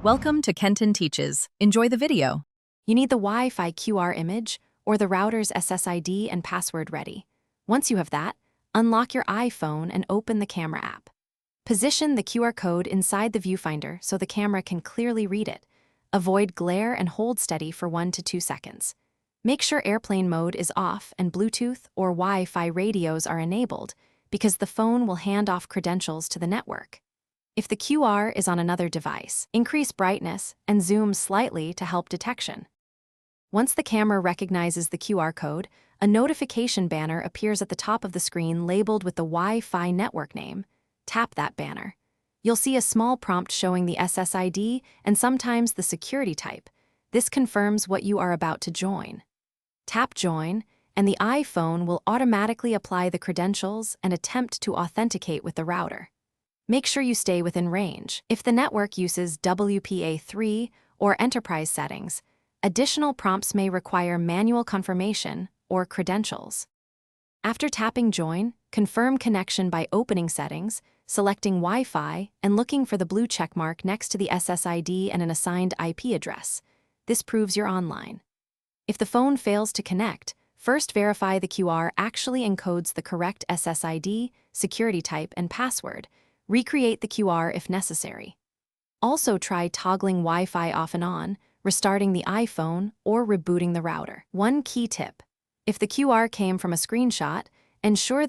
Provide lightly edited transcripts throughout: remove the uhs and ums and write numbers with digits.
Welcome to Kenton Teaches. Enjoy the video. You need the Wi-Fi QR image or the router's SSID and password ready. Once you have that, unlock your iPhone and open the camera app. Position the QR code inside the viewfinder so the camera can clearly read it. Avoid glare and hold steady for 1 to 2 seconds. Make sure airplane mode is off and Bluetooth or Wi-Fi radios are enabled because the phone will hand off credentials to the network. If the QR is on another device, increase brightness and zoom slightly to help detection. Once the camera recognizes the QR code, a notification banner appears at the top of the screen labeled with the Wi-Fi network name. Tap that banner. You'll see a small prompt showing the SSID and sometimes the security type. This confirms what you are about to join. Tap Join, and the iPhone will automatically apply the credentials and attempt to authenticate with the router. Make sure you stay within range. If the network uses WPA3 or enterprise settings, additional prompts may require manual confirmation or credentials. After tapping Join, confirm connection by opening Settings, selecting Wi-Fi, and looking for the blue checkmark next to the SSID and an assigned IP address. This proves you're online. If the phone fails to connect, first verify the QR actually encodes the correct SSID, security type, and password. Recreate the QR if necessary. Also try toggling Wi-Fi off and on, restarting the iPhone, or rebooting the router. One key tip: if the QR came from a screenshot, ensure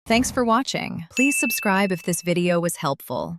Thanks for watching. Please subscribe if this video was helpful.